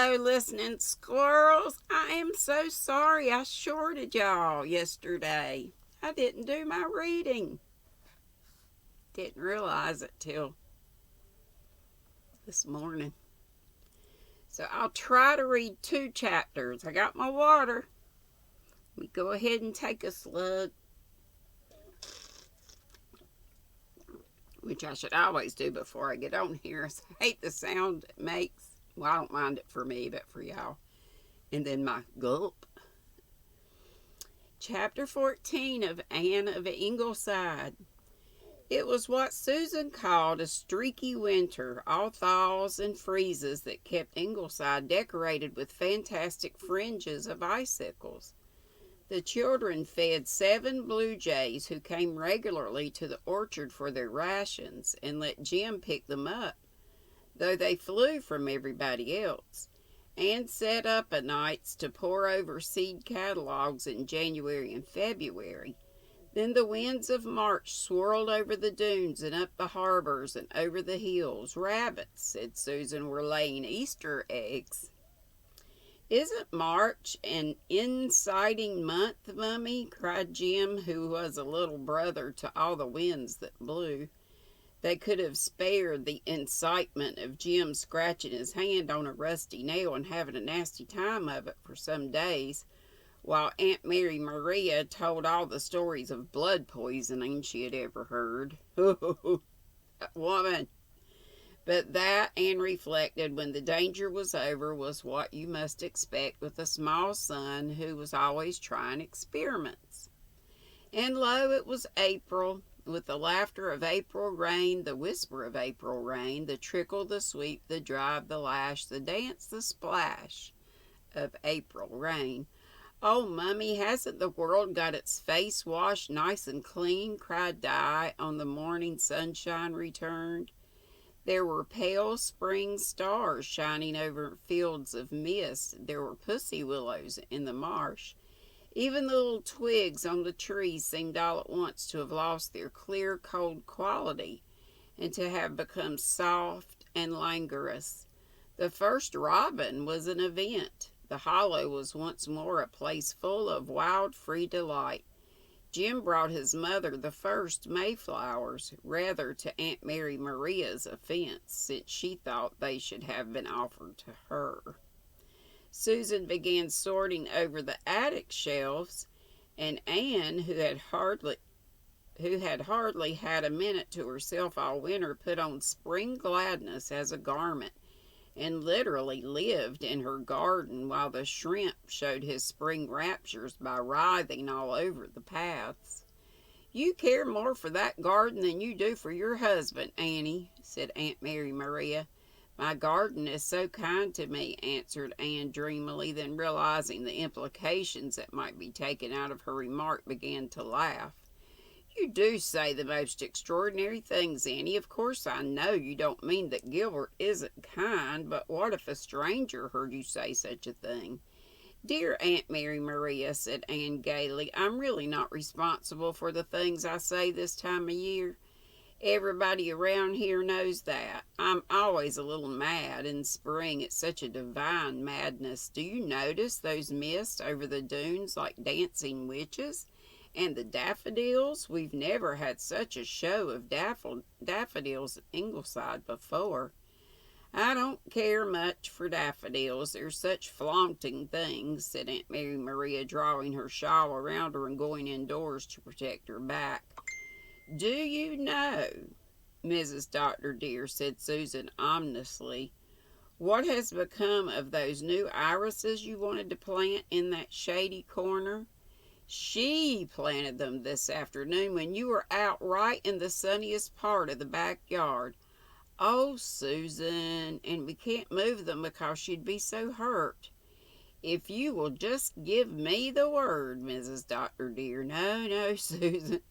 Hello, listening squirrels. I am so sorry I shorted y'all yesterday. I didn't do my reading. Didn't realize it till this morning. So I'll try to read 2 chapters. I got my water. Let me go ahead and take a slug, which I should always do before I get on here. I hate the sound it makes. Well, I don't mind it for me, but for y'all. And then my gulp. Chapter 14 of Anne of Ingleside. It was what Susan called a streaky winter, all thaws and freezes that kept Ingleside decorated with fantastic fringes of icicles. The children fed 7 blue jays who came regularly to the orchard for their rations and let Jim pick them up, though they flew from everybody else, and set up o' nights to pore over seed catalogues in January and February. Then the winds of March swirled over the dunes and up the harbors and over the hills. Rabbits, said Susan, were laying Easter eggs. Isn't March an inciting month, Mummy? Cried Jim, who was a little brother to all the winds that blew. They could have spared the incitement of Jim scratching his hand on a rusty nail and having a nasty time of it for some days, while Aunt Mary Maria told all the stories of blood poisoning she had ever heard. That woman! But that, Anne reflected, when the danger was over, was what you must expect with a small son who was always trying experiments. And lo, it was April, with the laughter of April rain, the whisper of April rain, the trickle, the sweep, the drive, the lash, the dance, the splash of April rain. Oh, Mummy, hasn't the world got its face washed nice and clean? Cried Di on the morning sunshine returned. There were pale spring stars shining over fields of mist. There were pussy willows in the marsh. Even the little twigs on the trees seemed all at once to have lost their clear, cold quality and to have become soft and languorous. The first robin was an event. The hollow was once more a place full of wild, free delight. Jim brought his mother the first mayflowers, rather to Aunt Mary Maria's offense, since she thought they should have been offered to her. Susan began sorting over the attic shelves, and Anne, who had hardly had a minute to herself all winter, put on spring gladness as a garment, and literally lived in her garden while the shrimp showed his spring raptures by writhing all over the paths. You care more for that garden than you do for your husband, Annie, said Aunt Mary Maria. My garden is so kind to me, answered Anne dreamily, then realizing the implications that might be taken out of her remark, began to laugh. You do say the most extraordinary things, Annie. Of course I know you don't mean that Gilbert isn't kind, but what if a stranger heard you say such a thing? Dear Aunt Mary Maria, said Anne gaily, I'm really not responsible for the things I say this time of year. Everybody around here knows that. I'm always a little mad in spring. It's such a divine madness. Do you notice those mists over the dunes like dancing witches? And the daffodils? We've never had such a show of daffodils at Ingleside before. I don't care much for daffodils. They're such flaunting things, said Aunt Mary Maria, drawing her shawl around her and going indoors to protect her back. Do you know, Mrs. Dr. Dear, said Susan ominously, what has become of those new irises you wanted to plant in that shady corner? She planted them this afternoon when you were out right in the sunniest part of the backyard. Oh, Susan, and we can't move them because she'd be so hurt. If you will just give me the word, Mrs. Dr. Dear. No, Susan.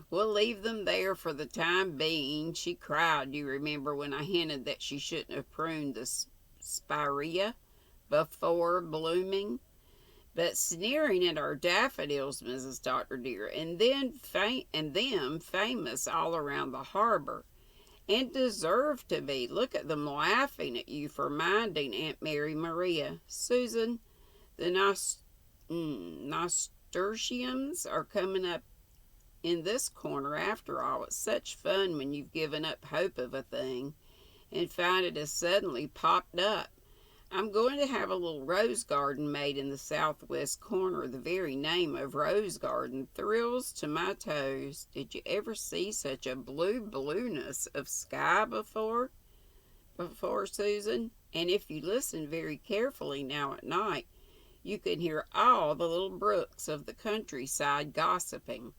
We'll leave them there for the time being. She cried, you remember, when I hinted that she shouldn't have pruned the spirea before blooming. But sneering at our daffodils, Mrs. Dr. Dear, and them famous all around the harbor. And deserve to be. Look at them laughing at you for minding Aunt Mary Maria. Susan, the nasturtiums are coming up in this corner after all. It's such fun when you've given up hope of a thing and find it has suddenly popped up. I'm going to have a little rose garden made in the southwest corner. The very name of rose garden thrills to my toes. Did you ever see such a blueness of sky before, Susan? And if you listen very carefully now at night, you can hear all the little brooks of the countryside gossiping.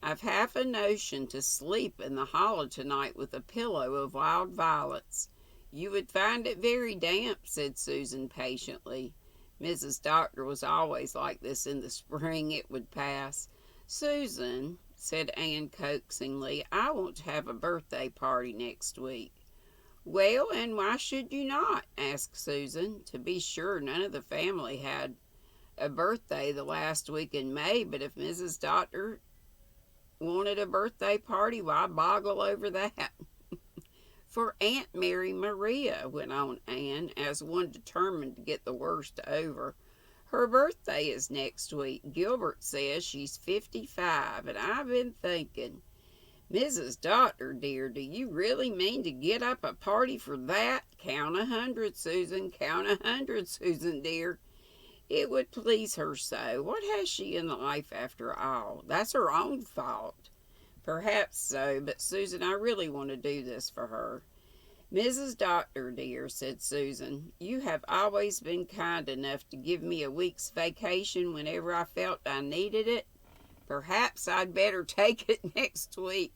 I've half a notion to sleep in the hollow tonight with a pillow of wild violets. You would find it very damp, said Susan patiently. Mrs. Doctor was always like this in the spring. It would pass. Susan, said Anne coaxingly, I want to have a birthday party next week. Well, and why should you not? Asked Susan. To be sure, none of the family had a birthday the last week in May, but if Mrs. Doctor wanted a birthday party, why boggle over that? For Aunt Mary Maria, went on Anne, as one determined to get the worst over. Her birthday is next week. Gilbert says she's 55, and I've been thinking, Mrs. Doctor, dear, do you really mean to get up a party for that? Count 100, Susan, count 100, Susan, dear. It would please her so. What has she in life after all? That's her own fault. Perhaps so, but Susan, I really want to do this for her. Mrs. Doctor, dear, said Susan, you have always been kind enough to give me a week's vacation whenever I felt I needed it. Perhaps I'd better take it next week.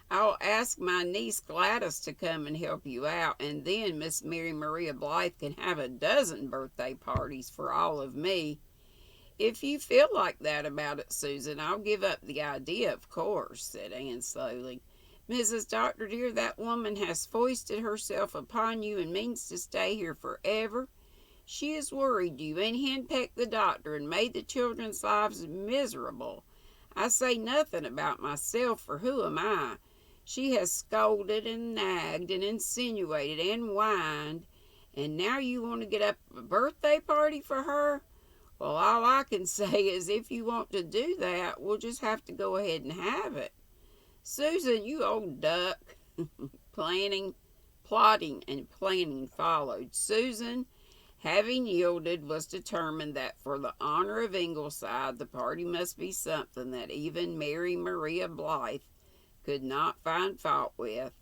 I'll ask my niece Gladys to come and help you out, and then Miss Mary Maria Blythe can have a dozen birthday parties for all of me. If you feel like that about it, Susan, I'll give up the idea, of course, said Anne slowly. Mrs. Doctor, dear, that woman has foisted herself upon you and means to stay here forever. She has worried you and henpecked the doctor and made the children's lives miserable. I say nothing about myself, for who am I? She has scolded and nagged and insinuated and whined, and now you want to get up a birthday party for her? Well, all I can say is if you want to do that, we'll just have to go ahead and have it. Susan, you old duck. Plotting and planning followed. Susan, having yielded, was determined that for the honor of Ingleside, the party must be something that even Mary Maria Blythe could not find fault with.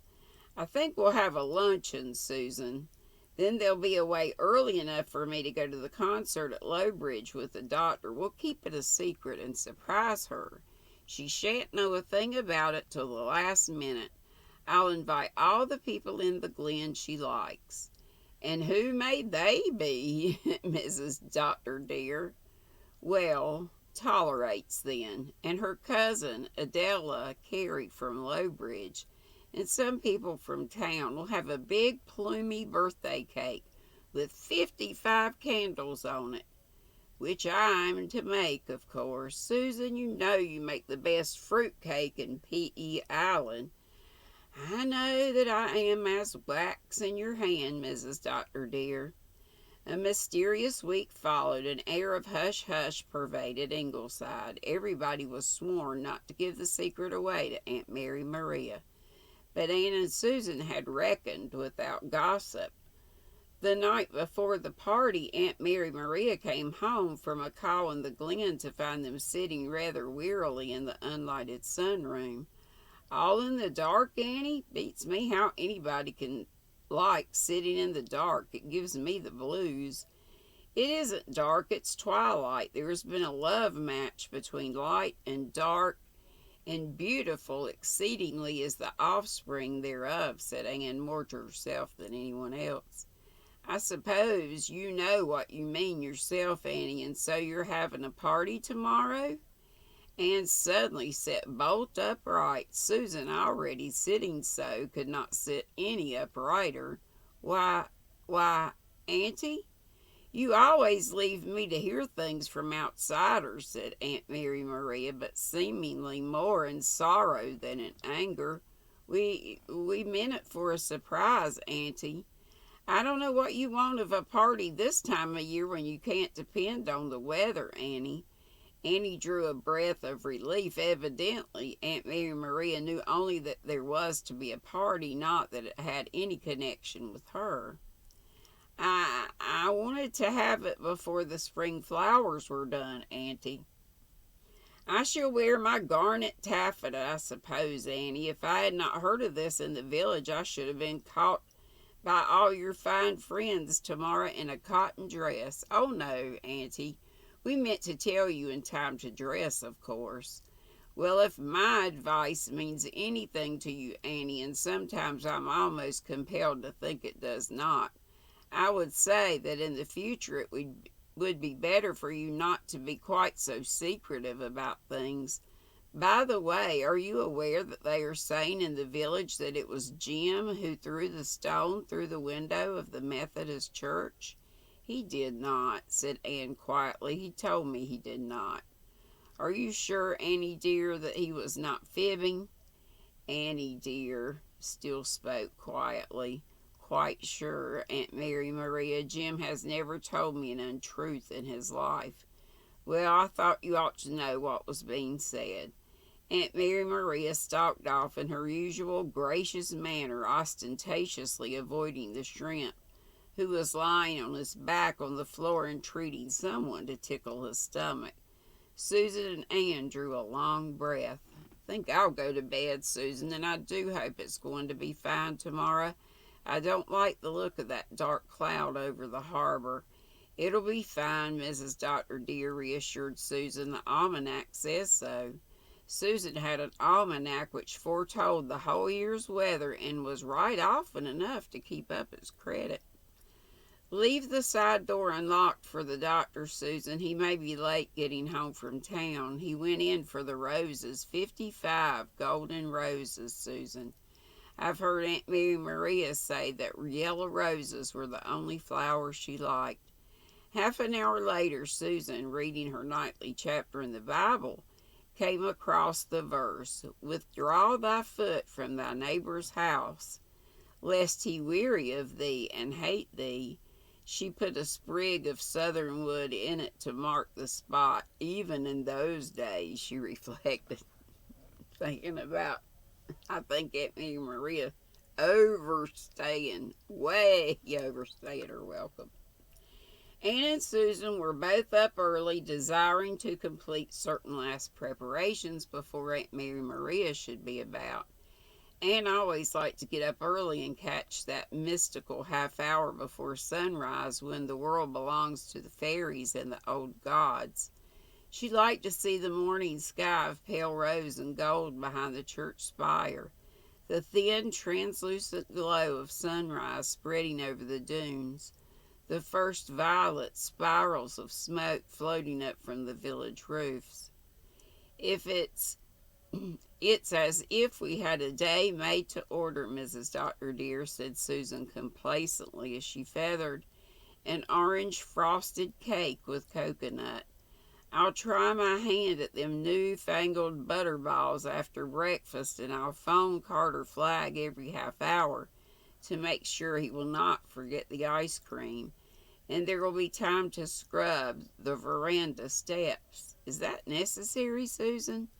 I think we'll have a luncheon, Susan. Then they'll be away early enough for me to go to the concert at Lowbridge with the doctor. We'll keep it a secret and surprise her. She shan't know a thing about it till the last minute. I'll invite all the people in the Glen she likes. And who may they be, Mrs. Doctor, dear? Well, Tolerates then, and her cousin Adela Carey from Lowbridge, and some people from town will have a big plumey birthday cake with 55 candles on it, which I'm to make, of course. Susan, you know you make the best fruit cake in P.E. Island. I know that I am as wax in your hand, Mrs. Doctor, dear. A mysterious week followed. An air of hush-hush pervaded Ingleside. Everybody was sworn not to give the secret away to Aunt Mary Maria. But Anne and Susan had reckoned without gossip. The night before the party, Aunt Mary Maria came home from a call in the Glen to find them sitting rather wearily in the unlighted sunroom. All in the dark, Annie? Beats me how anybody can like sitting in the dark. It gives me the blues. It isn't dark, it's twilight. There has been a love match between light and dark, and beautiful exceedingly is the offspring thereof, said Anne more to herself than anyone else. I suppose you know what you mean yourself, Annie, and so you're having a party tomorrow? Anne suddenly sat bolt upright. Susan, already sitting so, could not sit any uprighter. Why, Auntie, you always leave me to hear things from outsiders, said Aunt Mary Maria, but seemingly more in sorrow than in anger. We meant it for a surprise, Auntie. I don't know what you want of a party this time of year when you can't depend on the weather, Annie." Annie drew a breath of relief. Evidently, Aunt Mary Maria knew only that there was to be a party, not that it had any connection with her. I wanted to have it before the spring flowers were done, Auntie. "I shall wear my garnet taffeta, I suppose, Annie. If I had not heard of this in the village, I should have been caught by all your fine friends tomorrow in a cotton dress." "Oh, no, Auntie. We meant to tell you in time to dress, of course." "Well, if my advice means anything to you, Annie, and sometimes I'm almost compelled to think it does not, I would say that in the future it would be better for you not to be quite so secretive about things. By the way, are you aware that they are saying in the village that it was Jim who threw the stone through the window of the Methodist church?" "He did not," said Anne quietly. "He told me he did not." "Are you sure, Annie dear, that he was not fibbing?" Annie dear still spoke quietly. "Quite sure, Aunt Mary Maria. Jim has never told me an untruth in his life." "Well, I thought you ought to know what was being said." Aunt Mary Maria stalked off in her usual gracious manner, ostentatiously avoiding the shrimp, who was lying on his back on the floor entreating someone to tickle his stomach. Susan and Anne drew a long breath. "I think I'll go to bed, Susan, and I do hope it's going to be fine tomorrow. I don't like the look of that dark cloud over the harbor." "It'll be fine," Mrs. Dr. Deer reassured Susan. "The almanac says so." Susan had an almanac which foretold the whole year's weather and was right often enough to keep up its credit. "Leave the side door unlocked for the doctor, Susan. He may be late getting home from town. He went in for the roses, 55 golden roses, Susan. I've heard Aunt Mary Maria say that yellow roses were the only flowers she liked." Half an hour later, Susan, reading her nightly chapter in the Bible, came across the verse, "Withdraw thy foot from thy neighbor's house, lest he weary of thee and hate thee." She put a sprig of southernwood in it to mark the spot. Even in those days, she reflected, thinking about, I think Aunt Mary Maria way overstaying her welcome. Anne and Susan were both up early, desiring to complete certain last preparations before Aunt Mary Maria should be about. Anne always liked to get up early and catch that mystical half hour before sunrise when the world belongs to the fairies and the old gods. She liked to see the morning sky of pale rose and gold behind the church spire, the thin, translucent glow of sunrise spreading over the dunes, the first violet spirals of smoke floating up from the village roofs. It's as if we had a day made to order, Mrs. Dr. Dear," said Susan complacently as she feathered an orange frosted cake with coconut. "I'll try my hand at them new-fangled butterballs after breakfast, and I'll phone Carter Flagg every half hour to make sure he will not forget the ice cream. And there will be time to scrub the veranda steps. Is that necessary, Susan?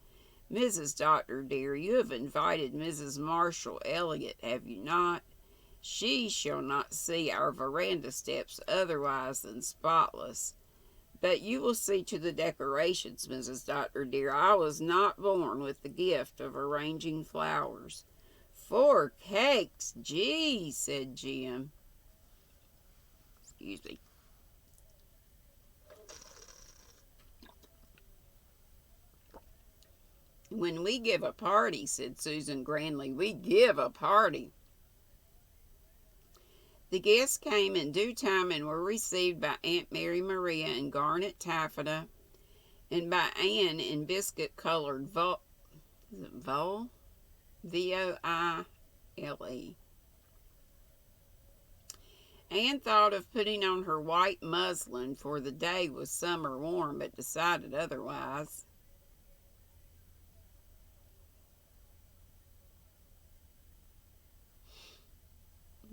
Mrs. Dr. Dear, you have invited Mrs. Marshall Elliott, have you not? She shall not see our veranda steps otherwise than spotless. But you will see to the decorations, Mrs. Dr. Dear. I was not born with the gift of arranging flowers." "4 cakes, gee," said Jim. Excuse me. "When we give a party," said Susan grandly, "we give a party." The guests came in due time and were received by Aunt Mary Maria in garnet taffeta and by Anne in biscuit-colored voile. V-O-I-L-E. Anne thought of putting on her white muslin, for the day was summer warm, but decided otherwise.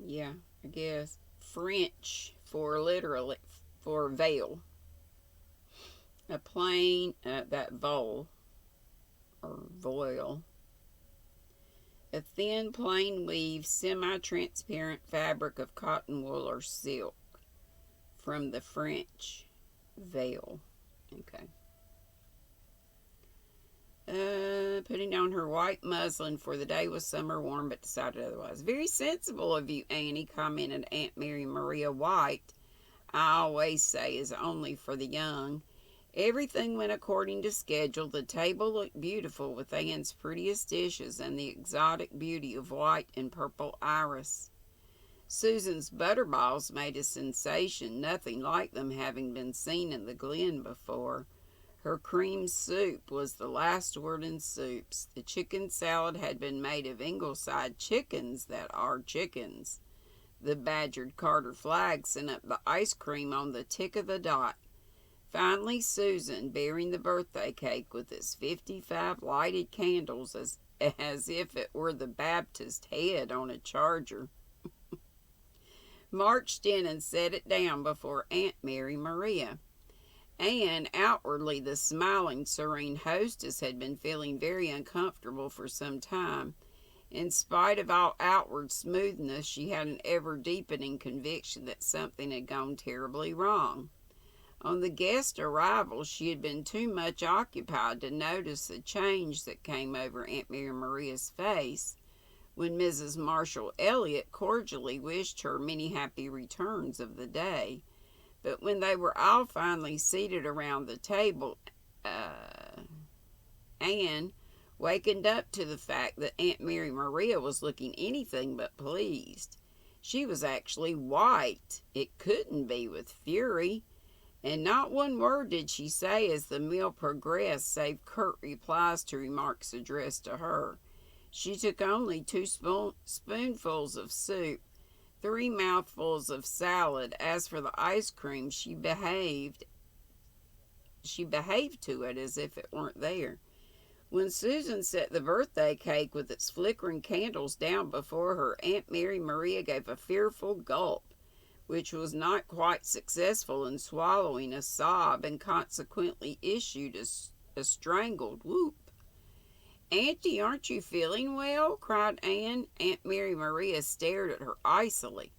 Yeah, I guess. French for literally for veil. A plain, that vol or voile. A thin, plain weave, semi transparent fabric of cotton wool or silk. From the French, veil. Okay. Putting on her white muslin, for the day was summer warm, but decided otherwise. Very sensible of you, Annie, commented Aunt Mary Maria White. I always say is only for the young. Everything went according to schedule. The table looked beautiful with Anne's prettiest dishes and the exotic beauty of white and purple iris. Susan's butterballs made a sensation, nothing like them having been seen in the Glen before. Her cream soup was the last word in soups. The chicken salad had been made of Ingleside chickens that are chickens. The badgered Carter Flagg sent up the ice cream on the tick of the dot. Finally, Susan, bearing the birthday cake with its 55 lighted candles as if it were the Baptist head on a charger, marched in and set it down before Aunt Mary Maria. Anne, outwardly the smiling, serene hostess, had been feeling very uncomfortable for some time. In spite of all outward smoothness, she had an ever-deepening conviction that something had gone terribly wrong. On the guest's arrival, she had been too much occupied to notice the change that came over Aunt Mary Maria's face when Mrs. Marshall Elliott cordially wished her many happy returns of the day. But when they were all finally seated around the table, Anne wakened up to the fact that Aunt Mary Maria was looking anything but pleased. She was actually white. It couldn't be with fury. And not one word did she say as the meal progressed, save curt replies to remarks addressed to her. She took only 2 spoonfuls of soup, 3 mouthfuls of salad. As for the ice cream, she behaved to it as if it weren't there. When Susan set the birthday cake with its flickering candles down before her, Aunt Mary Maria gave a fearful gulp, which was not quite successful in swallowing a sob, and consequently issued a strangled whoop. "Auntie, aren't you feeling well?" cried Anne. Aunt Mary Maria stared at her icily.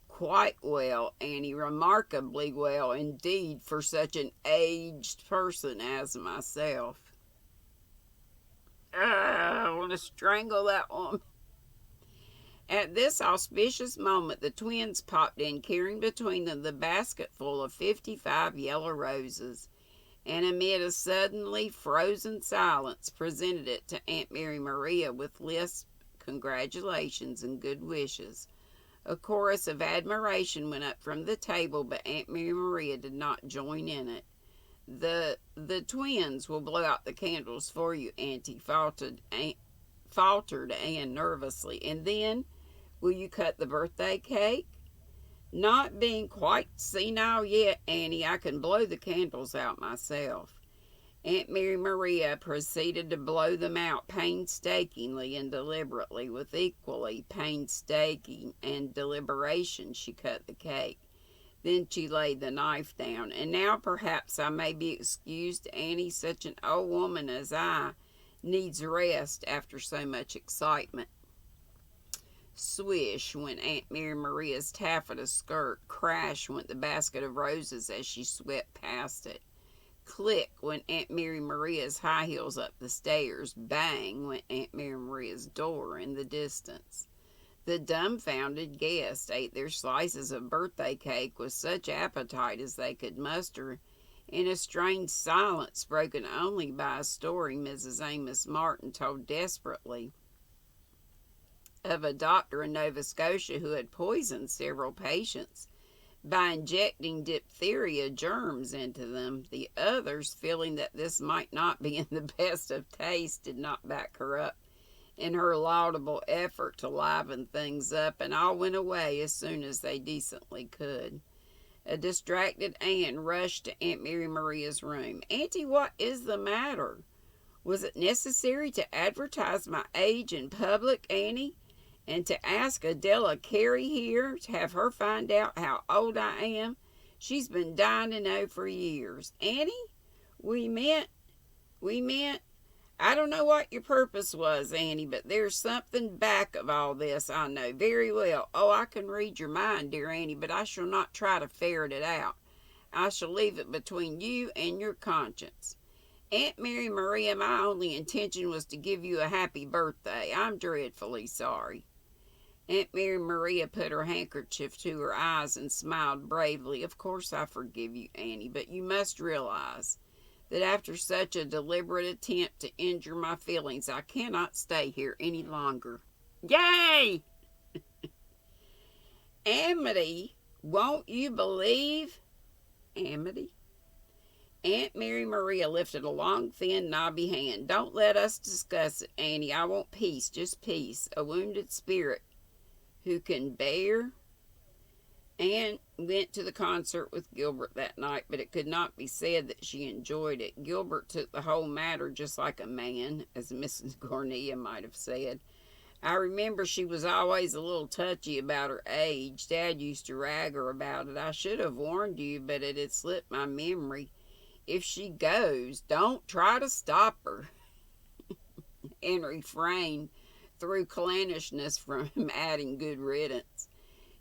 "Quite well, Annie, remarkably well indeed for such an aged person as myself." I want to strangle that woman. At this auspicious moment, the twins popped in, carrying between them the basketful of 55 yellow roses, and amid a suddenly frozen silence presented it to Aunt Mary Maria with lisp congratulations and good wishes. A chorus of admiration went up from the table, but Aunt Mary Maria did not join in it. The twins will blow out the candles for you, Auntie," faltered Anne nervously. "And then, will you cut the birthday cake?" "Not being quite senile yet, Annie, I can blow the candles out myself." Aunt Mary Maria proceeded to blow them out painstakingly and deliberately. With equally painstaking and deliberation she cut the cake. Then she laid the knife down. "And now perhaps I may be excused, Annie. Such an old woman as I needs rest after so much excitement." Swish went Aunt Mary Maria's taffeta skirt. Crash went the basket of roses as she swept past it. Click went Aunt Mary Maria's high heels up the stairs. Bang went Aunt Mary Maria's door in the distance. The dumbfounded guests ate their slices of birthday cake with such appetite as they could muster, in a strange silence broken only by a story Mrs. Amos Martin told desperately of a doctor in Nova Scotia who had poisoned several patients by injecting diphtheria germs into them. The others, feeling that this might not be in the best of taste, did not back her up in her laudable effort to liven things up, and all went away as soon as they decently could. A distracted Anne rushed to Aunt Mary Maria's room. "Auntie, what is the matter? Was it necessary to advertise my age in public, Annie? And to ask Adela Carey here to have her find out how old I am, she's been dying to know for years. Annie, we meant, we meant, I don't know what your purpose was, Annie, but there's something back of all this, I know very well. Oh, I can read your mind, dear Annie, but I shall not try to ferret it out. I shall leave it between you and your conscience. Aunt Mary Maria, my only intention was to give you a happy birthday. I'm dreadfully sorry. Aunt Mary Maria put her handkerchief to her eyes and smiled bravely. Of course I forgive you, Annie, but you must realize that after such a deliberate attempt to injure my feelings, I cannot stay here any longer. Yay! Amity, won't you believe? Amity? Aunt Mary Maria lifted a long, thin, knobby hand. Don't let us discuss it, Annie. I want peace, just peace. A wounded spirit who can bear. Anne went to the concert with Gilbert that night, but it could not be said that she enjoyed it. Gilbert took the whole matter just like a man, as Mrs. Gornia might have said. I remember she was always a little touchy about her age. Dad used to rag her about it. I should have warned you, but it had slipped my memory. If she goes, don't try to stop her. And refrained through clannishness from adding good riddance.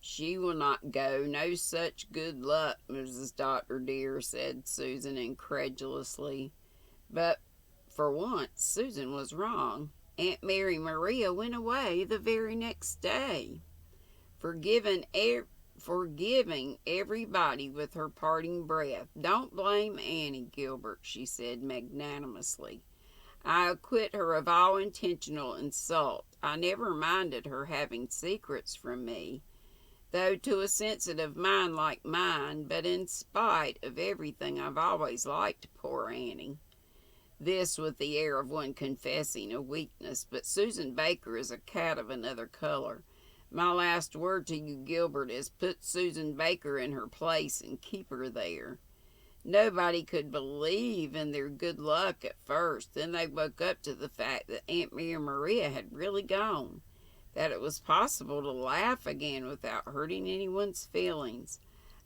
She will not go. No such good luck, Mrs. Dr. dear, said Susan incredulously. But for once, Susan was wrong. Aunt Mary Maria went away the very next day, forgiving everybody with her parting breath. Don't blame Annie, Gilbert, she said magnanimously. I acquit her of all intentional insult. I never minded her having secrets from me, though to a sensitive mind like mine, but in spite of everything I've always liked poor Annie. This with the air of one confessing a weakness, but Susan Baker is a cat of another color. My last word to you, Gilbert, is put Susan Baker in her place and keep her there. Nobody could believe in their good luck at first. Then they woke up to the fact that Aunt Mary Maria had really gone, that it was possible to laugh again without hurting anyone's feelings,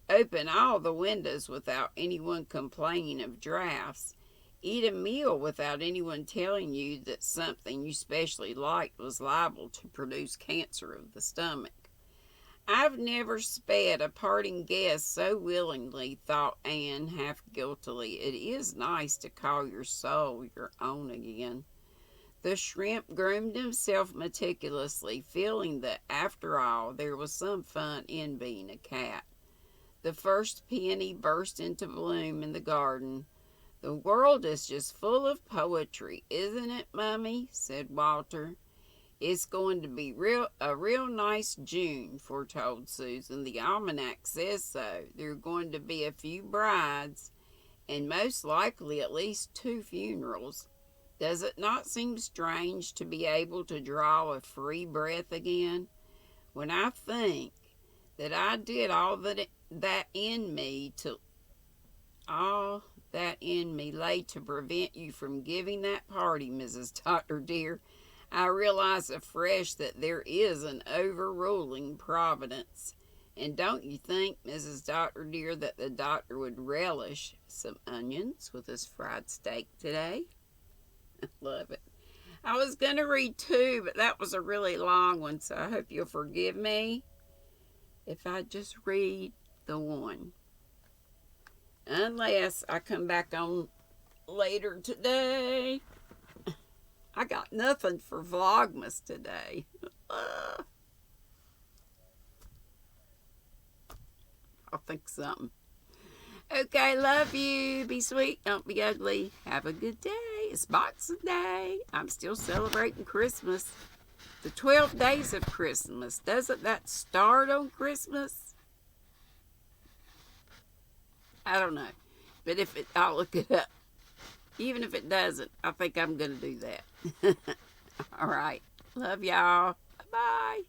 open all the windows without anyone complaining of drafts, eat a meal without anyone telling you that something you specially liked was liable to produce cancer of the stomach. I've never sped a parting guest so willingly, thought Anne half guiltily. It is nice to call your soul your own again. The shrimp groomed himself meticulously, feeling that, after all, there was some fun in being a cat. The first peony burst into bloom in the garden. The world is just full of poetry, isn't it, Mummy? Said Walter. It's going to be a real nice June, foretold Susan. The almanac says so. There are going to be a few brides, and most likely at least 2 funerals. Does it not seem strange to be able to draw a free breath again? When I think that I did all that in me lay to prevent you from giving that party, Mrs. Dr. dear, I realize afresh that there is an overruling providence. And don't you think, Mrs. Dr. dear, that the doctor would relish some onions with his fried steak today? I love it. I was going to read 2, but that was a really long one, so I hope you'll forgive me if I just read the 1. Unless I come back on later today. I got nothing for Vlogmas today. I'll think something. Okay, love you. Be sweet. Don't be ugly. Have a good day. It's Boxing Day. I'm still celebrating Christmas. The 12 days of Christmas. Doesn't that start on Christmas? I don't know. But I'll look it up. Even if it doesn't, I think I'm going to do that. All right. Love y'all. Bye-bye.